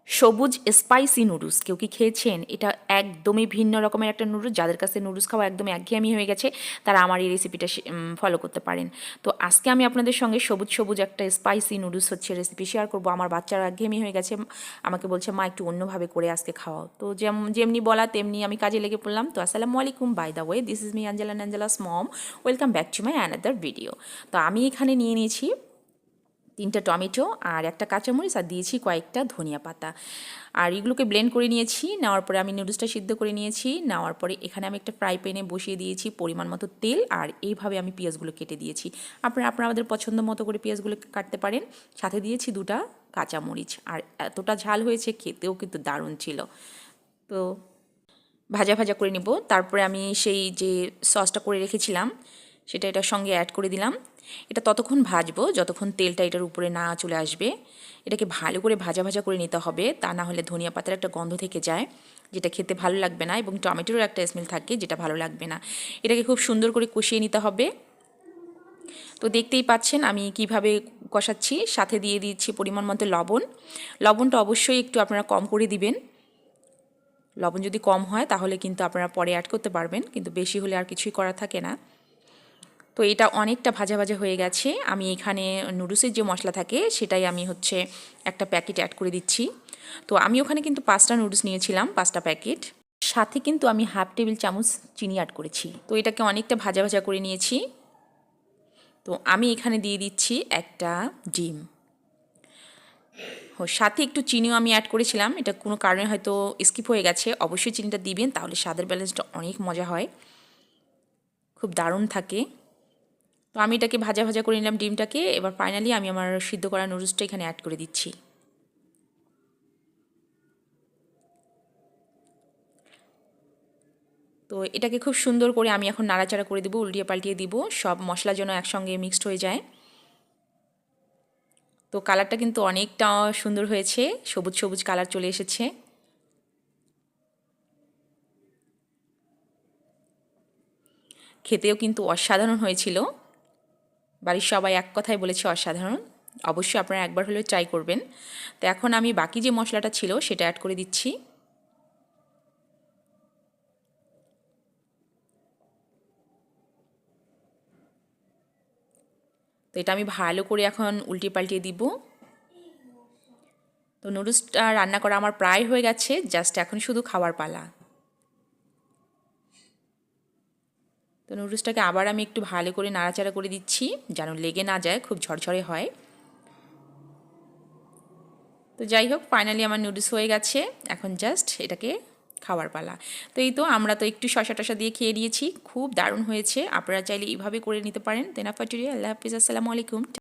সবুজ spicy noodles কেউ কি খেয়েছেন? এটা একদমই ভিন্ন রকমের একটা নুডলস। যাদের কাছে নুডলস খাওয়া একদমই একঘেয়েমি হয়ে গেছে তারা আমার এই রেসিপিটা ফলো করতে পারেন। তো আজকে আমি আপনাদের সঙ্গে সবুজ সবুজ একটা স্পাইসি নুডলস হচ্ছে রেসিপি শেয়ার করব। আমার বাচ্চারা একঘেয়েমি হয়ে গেছে, আমাকে বলছে মা একটু অন্যভাবে করে আজকে খাওয়াও। তো যেমনি বলা তেমনি আমি কাজে লেগে পড়লাম। তো আসসালামু আলাইকুম, by the way this is me Angela's mom. Welcome back to my another video. তো আমি এখানে নিয়ে নিয়েছি 3টা টমেটো আর একটা কাঁচামরিচ, আর দিয়েছি কয়েকটা ধনিয়া পাতা। আর এগুলোকে ব্লেন্ড করে নিয়েছি। নেওয়ার পরে আমি নুডলসটা সিদ্ধ করে নিয়েছি। নেওয়ার পরে এখানে আমি একটা ফ্রাই প্যানে বসিয়ে দিয়েছি পরিমাণ মতো তেল, আর এইভাবে আমি পেঁয়াজগুলো কেটে দিয়েছি। আপনারা আপনাদের পছন্দ মতো করে পেঁয়াজগুলো কাটতে পারেন। সাথে দিয়েছি 2টা কাঁচামরিচ। আর এতটা ঝাল হয়েছে, খেতেও কিন্তু দারুণ ছিল। তো ভাজা ভাজা করে নিব। তারপরে আমি সেই যে সসটা করে রেখেছিলাম সেটা এটার সঙ্গে অ্যাড করে দিলাম। এটা ততক্ষণ ভাজবো যতক্ষণ তেলটা এটার উপরে না চলে আসবে। এটাকে ভালো করে ভাজা ভাজা করে নিতে হবে, তা না হলে ধনিয়া পাতার একটা গন্ধ থেকে যায়, যেটা খেতে ভালো লাগবে না, এবং টমেটোরও একটা স্মেল থাকে যেটা ভালো লাগবে না। এটাকে খুব সুন্দর করে কষিয়ে নিতে হবে। তো দেখতেই পাচ্ছেন আমি কিভাবে কষাচ্ছি। সাথে দিয়ে দিচ্ছি পরিমাণ মতো লবণ। লবণটা অবশ্যই একটু আপনারা কম করে দিবেন। লবণ যদি কম হয় তাহলে কিন্তু আপনারা পরে অ্যাড করতে পারবেন, কিন্তু বেশি হলে আর কিছুই করা থাকে না। তো এটা অনেকটা ভাজা ভাজা হয়ে গেছে। আমি এখানে নুডলসের যে মশলা থাকে সেটাই আমি হচ্ছে একটা প্যাকেট অ্যাড করে দিচ্ছি। তো আমি ওখানে কিন্তু 5টা নুডলস নিয়েছিলাম, 5টা প্যাকেট। সাথে কিন্তু আমি হাফ টেবিল চামচ চিনি অ্যাড করেছি। তো এটাকে অনেকটা ভাজা ভাজা করে নিয়েছি। তো আমি এখানে দিয়ে দিচ্ছি একটা ডিম। সাথে একটু চিনিও আমি অ্যাড করেছিলাম, এটা কোনো কারণে হয়তো স্কিপ হয়ে গেছে। অবশ্যই চিনিটা দিবেন, তাহলে স্বাদের ব্যালেন্সটা অনেক মজা হয়, খুব দারুণ থাকে। তো আমি এটাকে ভাজা ভাজা করে নিলাম ডিমটাকে। এবার ফাইনালি আমি আমার সিদ্ধ করা নুডলসটা এখানে অ্যাড করে দিচ্ছি। তো এটাকে খুব সুন্দর করে আমি এখন নাড়াচাড়া করে দেবো, উল্টিয়ে পাল্টিয়ে দিব, সব মশলা যেন একসঙ্গে মিক্সড হয়ে যায়। তো কালারটা কিন্তু অনেকটা সুন্দর হয়েছে, সবুজ সবুজ কালার চলে এসেছে। খেতেও কিন্তু অসাধারণ হয়েছিল। বাড়ির সবাই এক কথায় বলেছে অসাধারণ। অবশ্যই আপনারা একবার হলেও ট্রাই করবেন। তো এখন আমি বাকি যে মশলাটা ছিল সেটা অ্যাড করে দিচ্ছি। তো এটা আমি ভালো করে এখন উল্টিয়ে পাল্টিয়ে দিব। তো নুডলসটা রান্না করা আমার প্রায় হয়ে গেছে, জাস্ট এখন শুধু খাওয়ার পালা। তো নুডলসটাকে আবার আমি একটু ভালো করে নাড়াচাড়া করে দিচ্ছি যেন লেগে না যায়, খুব ঝরঝরে হয়। তো যাই হোক, ফাইনালি আমার নুডলস হয়ে গেছে। এখন জাস্ট এটাকে খাওয়ার পালা। তো এই তো আমরা তো একটু শসা টসা দিয়ে খেয়ে নিয়েছি, খুব দারুণ হয়েছে। আপনারা চাইলে এইভাবে করে নিতে পারেন। দেন আফটার টুডে আল্লাহ হাফিজ, আসসালামু আলাইকুম।